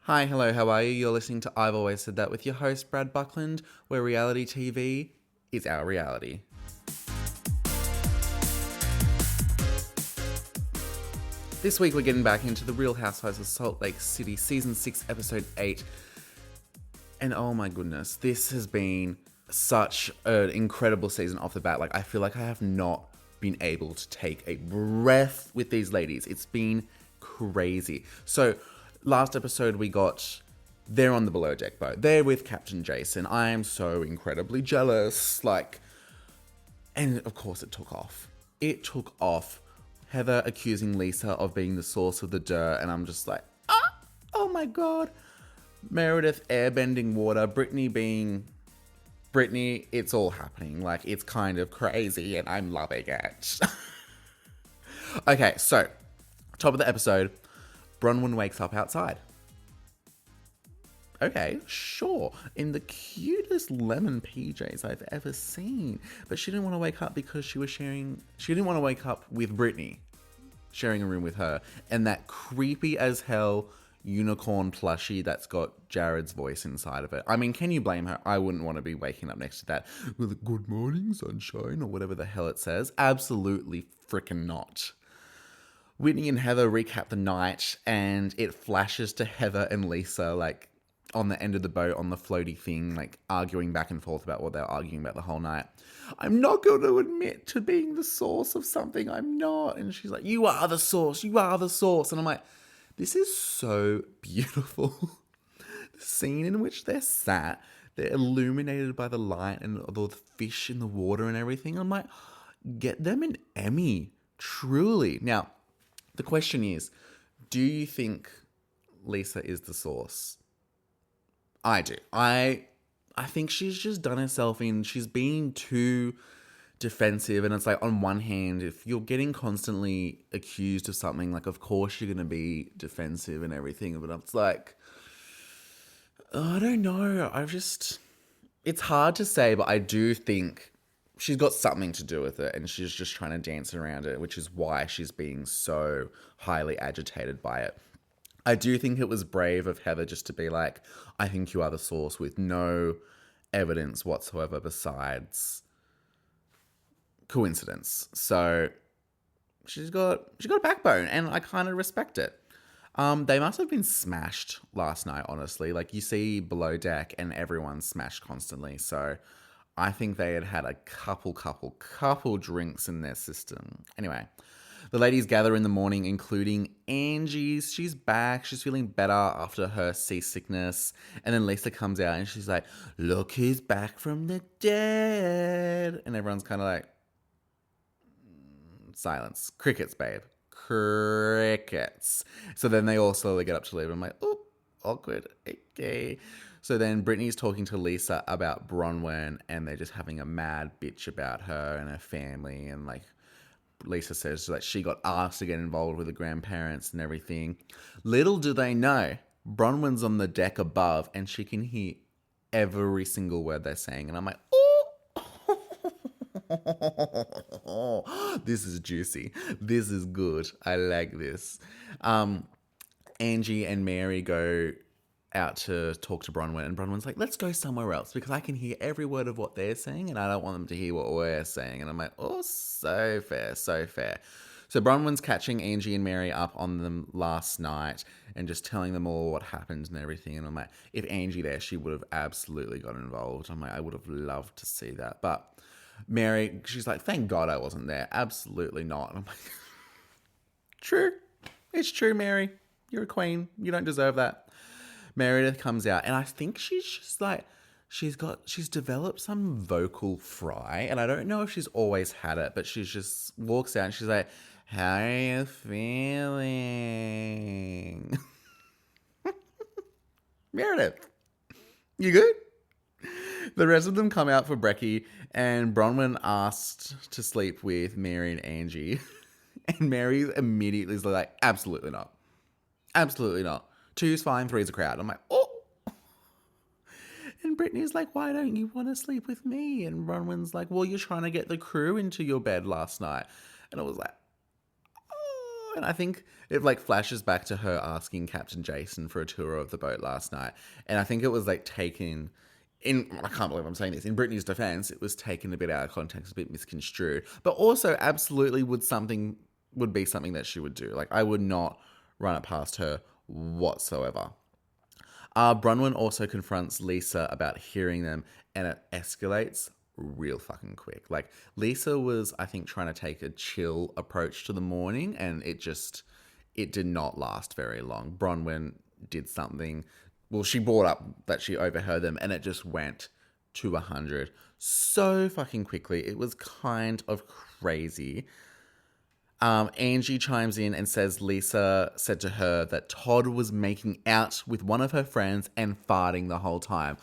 Hi, hello, how are you? You're listening to I've Always Said That with your host, Brad Buckland, where reality TV is our reality. This week we're getting back into the Real Housewives of Salt Lake City, Season 6, Episode 8. And oh my goodness, this has been such an incredible season off the bat. I feel like I have not been able to take a breath with these ladies. It's been crazy. So, last episode we got, they're on the below deck boat. They're with Captain Jason. I am so incredibly jealous. And of course it took off. It took off. Heather accusing Lisa of being the source of the dirt. And I'm just like, oh my God. Meredith airbending water. Brittany being Brittany. It's all happening. It's kind of crazy and I'm loving it. Okay, so top of the episode. Brownyn wakes up outside. Okay, sure. In the cutest lemon PJs I've ever seen. But she didn't want to wake up because she didn't want to wake up with Brittany, sharing a room with her. And that creepy as hell unicorn plushie that's got Jared's voice inside of it. I mean, can you blame her? I wouldn't want to be waking up next to that with good morning, sunshine, or whatever the hell it says. Absolutely freaking not. Whitney and Heather recap the night, and it flashes to Heather and Lisa, on the end of the boat on the floaty thing, arguing back and forth about what they were arguing about the whole night. I'm not going to admit to being the source of something. I'm not. And she's like, you are the source. You are the source. And I'm like, this is so beautiful. The scene in which they're sat, they're illuminated by the light and all the fish in the water and everything. I'm like, get them an Emmy. Truly. Now, the question is, do you think Lisa is the source? I do. I think she's just done herself in. She's being too defensive. And it's on one hand, if you're getting constantly accused of something, of course you're going to be defensive and everything. But it's I don't know. It's hard to say, but I do think she's got something to do with it, and she's just trying to dance around it, which is why she's being so highly agitated by it. I do think it was brave of Heather just to be like, I think you are the source, with no evidence whatsoever besides coincidence. So she's got a backbone, and I kind of respect it. They must have been smashed last night, honestly. You see below deck and everyone's smashed constantly. So I think they had a couple drinks in their system. Anyway, the ladies gather in the morning, including Angie. She's back. She's feeling better after her seasickness. And then Lisa comes out and she's like, look who's back from the dead. And everyone's kind of like, silence. Crickets, babe. Crickets. So then they all slowly get up to leave. I'm like, oh, awkward. Okay. So then Brittany's talking to Lisa about Brownyn, and they're just having a mad bitch about her and her family. And Lisa says that she got asked to get involved with the grandparents and everything. Little do they know, Bronwyn's on the deck above and she can hear every single word they're saying. And I'm like, oh, this is juicy. This is good. I like this. Angie and Mary go out to talk to Brownyn, and Brownyn's like, let's go somewhere else because I can hear every word of what they're saying and I don't want them to hear what we're saying. And I'm like, oh, so fair, so fair. So Brownyn's catching Angie and Mary up on them last night and just telling them all what happened and everything. And I'm like, if Angie there, she would have absolutely got involved. I'm like, I would have loved to see that. But Mary, she's like, thank God I wasn't there. Absolutely not. And I'm like, true. It's true, Mary. You're a queen. You don't deserve that. Meredith comes out, and I think she's just she's developed some vocal fry, and I don't know if she's always had it, but she just walks out and she's like, how are you feeling? Meredith, you good? The rest of them come out for brekkie, and Brownyn asked to sleep with Mary and Angie, and Mary immediately is like, absolutely not. Absolutely not. 2's fine, 3's a crowd. I'm like, oh. And Brittany's like, why don't you want to sleep with me? And Bronwyn's like, well, you're trying to get the crew into your bed last night. And I was like, oh, And I think it like flashes back to her asking Captain Jason for a tour of the boat last night. And I think it was like taken I can't believe I'm saying this. In Brittany's defense, it was taken a bit out of context, a bit misconstrued, but also absolutely would be something that she would do. Like, I would not run it past her whatsoever. Brownyn also confronts Lisa about hearing them, and it escalates real fucking quick. Like, Lisa was, I think, trying to take a chill approach to the morning, and it did not last very long. Brownyn did something. Well, she brought up that she overheard them, and it just went to 100 so fucking quickly. It was kind of crazy. Angie chimes in and says Lisa said to her that Todd was making out with one of her friends and farting the whole time.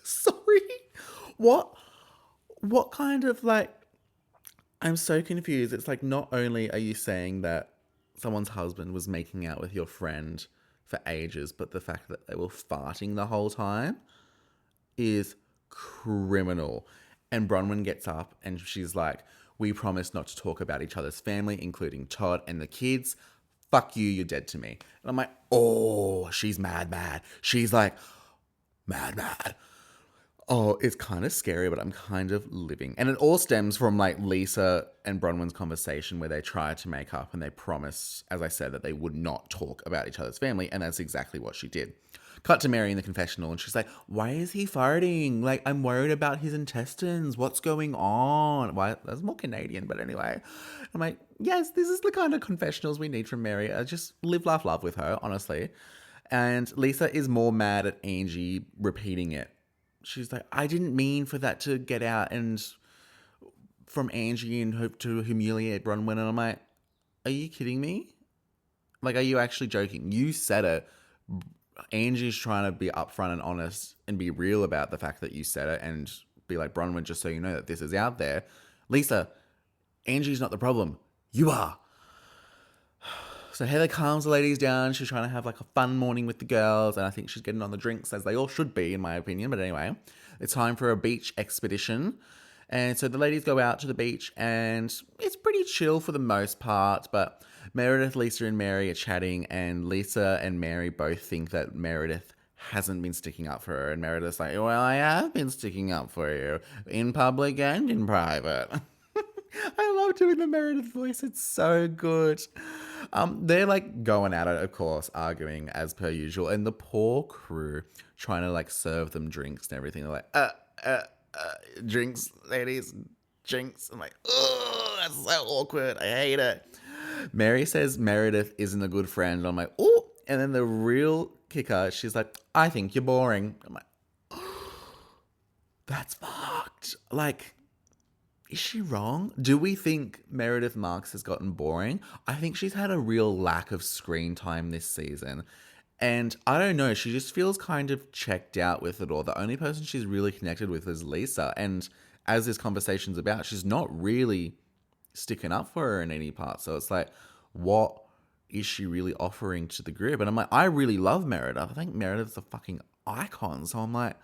Sorry? What kind of like... I'm so confused. It's like, not only are you saying that someone's husband was making out with your friend for ages, but the fact that they were farting the whole time is criminal. And Bronwyn gets up and she's like, we promise not to talk about each other's family, including Todd and the kids. Fuck you, you're dead to me. And I'm like, oh, she's mad. She's like, mad. Oh, it's kind of scary, but I'm kind of living. And it all stems from like Lisa and Bronwyn's conversation where they tried to make up and they promised, as I said, that they would not talk about each other's family. And that's exactly what she did. Cut to Mary in the confessional and she's like, why is he farting? Like, I'm worried about his intestines. What's going on? Why? That's more Canadian, but anyway. I'm like, yes, this is the kind of confessionals we need from Mary. I just live, laugh, love with her, honestly. And Lisa is more mad at Angie repeating it. She's like, I didn't mean for that to get out and from Angie and hope to humiliate Bronwyn. And I'm like, are you kidding me? Like, are you actually joking? You said it. Angie's trying to be upfront and honest and be real about the fact that you said it and be like, Bronwyn, just so you know that this is out there. Lisa, Angie's not the problem. You are. So Heather calms the ladies down. She's trying to have like a fun morning with the girls. And I think she's getting on the drinks, as they all should be, in my opinion. But anyway, it's time for a beach expedition. And so the ladies go out to the beach and it's pretty chill for the most part. But Meredith, Lisa and Mary are chatting. And Lisa and Mary both think that Meredith hasn't been sticking up for her. And Meredith's like, well, I have been sticking up for you in public and in private. I love doing the Meredith voice. It's so good. They're like going at it, of course, arguing as per usual. And the poor crew trying to like serve them drinks and everything. They're like, drinks, ladies, drinks. I'm like, oh, that's so awkward. I hate it. Mary says Meredith isn't a good friend. I'm like, oh. And then the real kicker, she's like, I think you're boring. I'm like, oh, that's fucked. Like, is she wrong? Do we think Meredith Marks has gotten boring? I think she's had a real lack of screen time this season. And I don't know, she just feels kind of checked out with it all. The only person she's really connected with is Lisa. And as this conversation's about, she's not really sticking up for her in any part. So it's like, what is she really offering to the group? And I'm like, I really love Meredith. I think Meredith's a fucking icon. So I'm like,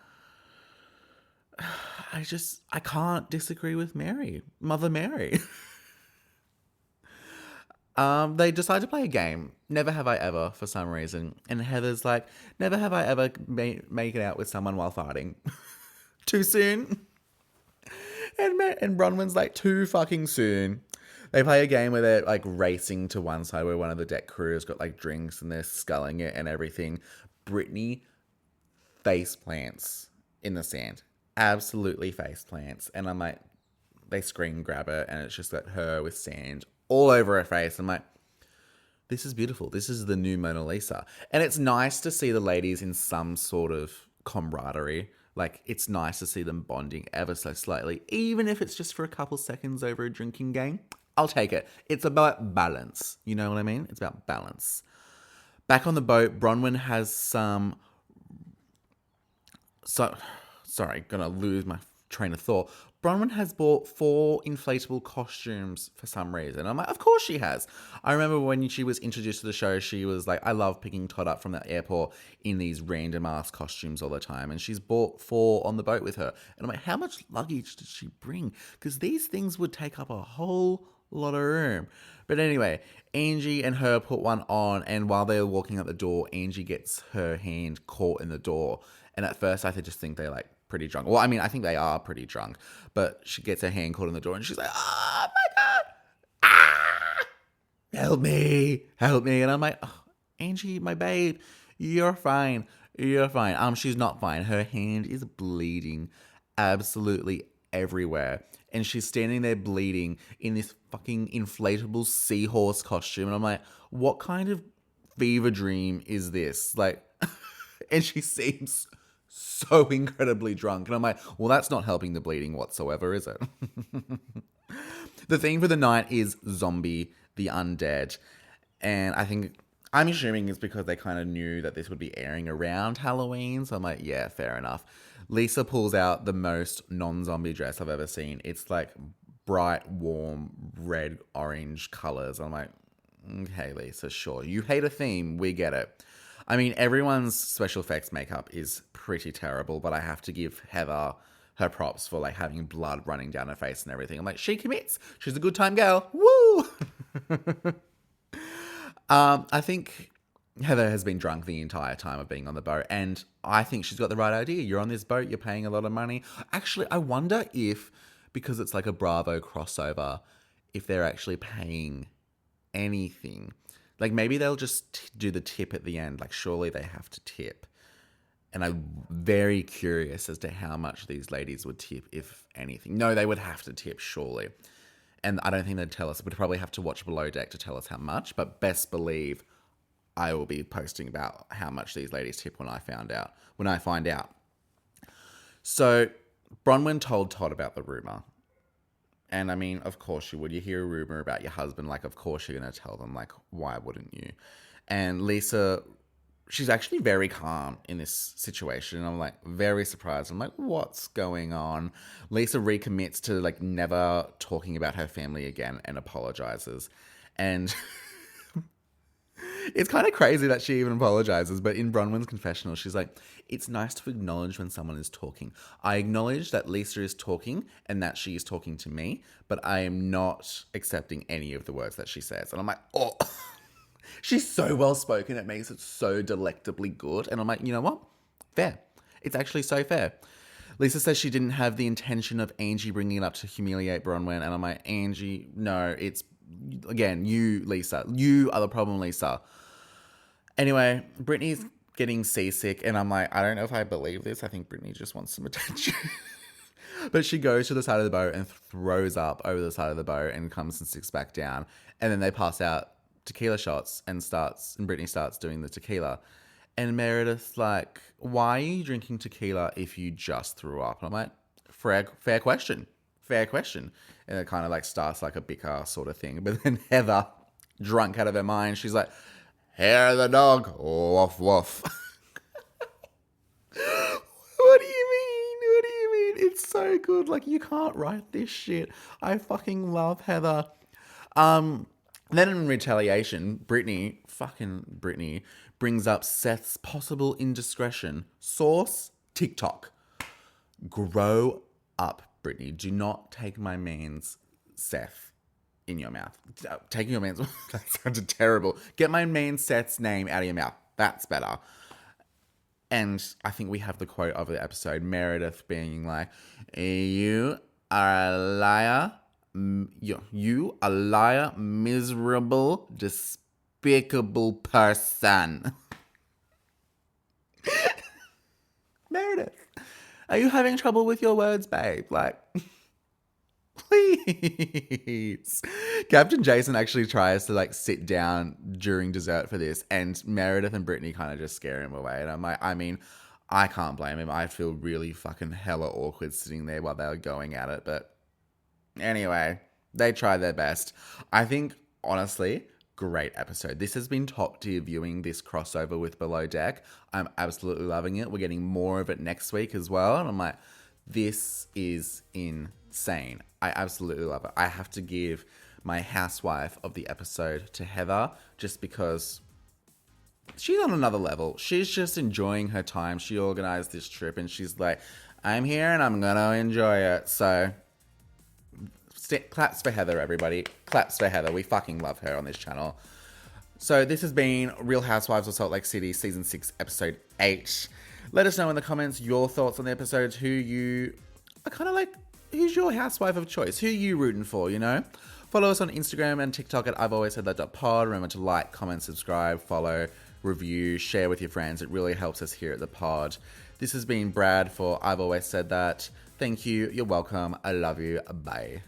I can't disagree with Mary, Mother Mary. They decide to play a game, Never Have I Ever, for some reason. And Heather's like, never have I ever make it out with someone while farting. Too soon. And Bronwyn's like, too fucking soon. They play a game where they're like racing to one side where one of the deck crew has got like drinks and they're sculling it and everything. Brittany face plants in the sand. Absolutely face plants. And I'm like, they screen grab her and it's just like her with sand all over her face. I'm like, this is beautiful. This is the new Mona Lisa. And it's nice to see the ladies in some sort of camaraderie. Like, it's nice to see them bonding ever so slightly, even if it's just for a couple seconds over a drinking game. I'll take it. It's about balance. You know what I mean? It's about balance. Back on the boat, Bronwyn has some... Sorry, gonna lose my train of thought. Brownyn has bought 4 inflatable costumes for some reason. I'm like, of course she has. I remember when she was introduced to the show, she was like, I love picking Todd up from the airport in these random ass costumes all the time. And she's bought 4 on the boat with her. And I'm like, how much luggage did she bring? Because these things would take up a whole Lot of room. But anyway, Angie and her put one on, and while they were walking out the door, Angie gets her hand caught in the door. And at first, I just think they're like pretty drunk. Well, I mean, I think they are pretty drunk, but she gets her hand caught in the door, and she's like, "Oh my god, ah, help me, help me!" And I'm like, oh, Angie, my babe, you're fine, you're fine. She's not fine. Her hand is bleeding, absolutely everywhere. And she's standing there bleeding in this fucking inflatable seahorse costume. And I'm like, what kind of fever dream is this? Like, and she seems so incredibly drunk. And I'm like, well, that's not helping the bleeding whatsoever, is it? The theme for the night is zombie, the undead. And I'm assuming it's because they kind of knew that this would be airing around Halloween. So I'm like, yeah, fair enough. Lisa pulls out the most non-zombie dress I've ever seen. It's like bright, warm, red, orange colors. I'm like, okay, Lisa, sure. You hate a theme. We get it. I mean, everyone's special effects makeup is pretty terrible, but I have to give Heather her props for like having blood running down her face and everything. I'm like, she commits. She's a good time girl. Woo! I think Heather has been drunk the entire time of being on the boat, and I think she's got the right idea. You're on this boat, you're paying a lot of money. Actually, I wonder if, because it's like a Bravo crossover, if they're actually paying anything. Like maybe they'll just do the tip at the end. Like surely they have to tip. And I'm very curious as to how much these ladies would tip, if anything. No, they would have to tip, surely. And I don't think they'd tell us. We'd probably have to watch Below Deck to tell us how much. But best believe I will be posting about how much these ladies tip when I find out. So Bronwyn told Todd about the rumor. And I mean, of course you would. You hear a rumor about your husband, like, of course you're going to tell them. Like, why wouldn't you? And Lisa, she's actually very calm in this situation. And I'm like, very surprised. I'm like, what's going on? Lisa recommits to like never talking about her family again and apologizes. And it's kind of crazy that she even apologizes, but in Bronwyn's confessional, she's like, it's nice to acknowledge when someone is talking. I acknowledge that Lisa is talking and that she is talking to me, but I am not accepting any of the words that she says. And I'm like, oh, she's so well spoken. It makes it so delectably good. And I'm like, you know what? Fair. It's actually so fair. Lisa says she didn't have the intention of Angie bringing it up to humiliate Bronwyn. And I'm like, Angie, no, it's, again, you, Lisa. You are the problem, Lisa. Anyway, Brittany's getting seasick, and I'm like, I don't know if I believe this. I think Brittany just wants some attention. But she goes to the side of the boat and throws up over the side of the boat and comes and sits back down. And then they pass out tequila shots and Brittany starts doing the tequila. And Meredith's like, why are you drinking tequila if you just threw up? And I'm like, fair question. Fair question. And it kind of like starts like a bicker sort of thing. But then Heather, drunk out of her mind, she's like, hair the dog, woof woof. What do you mean? What do you mean? It's so good. Like, you can't write this shit. I fucking love Heather. Then in retaliation, Brittany brings up Seth's possible indiscretion. Source, TikTok. Grow up, Brittany. Do not take my man's Seth in your mouth. Taking your man's... that sounded terrible. Get my man Seth's name out of your mouth. That's better. And I think we have the quote of the episode. Meredith being like, you are a liar. You a liar, miserable, despicable person. Meredith, are you having trouble with your words, babe? Like... please. Captain Jason actually tries to like sit down during dessert for this, and Meredith and Brittany kind of just scare him away. And I'm like, I mean, I can't blame him. I feel really fucking hella awkward sitting there while they were going at it. But anyway, they tried their best. I think, honestly, great episode. This has been top tier viewing, this crossover with Below Deck. I'm absolutely loving it. We're getting more of it next week as well. And I'm like, this is insane. I absolutely love it. I have to give my housewife of the episode to Heather just because she's on another level. She's just enjoying her time. She organized this trip and she's like, I'm here and I'm going to enjoy it. So Claps for Heather, everybody. Claps for Heather. We fucking love her on this channel. So this has been Real Housewives of Salt Lake City, Season 6, Episode 8. Let us know in the comments your thoughts on the episodes, who you are kind of like, who's your housewife of choice? Who are you rooting for, you know? Follow us on Instagram and TikTok at I've Always Said That pod. Remember to like, comment, subscribe, follow, review, share with your friends. It really helps us here at the pod. This has been Brad for I've Always Said That. Thank you. You're welcome. I love you. Bye.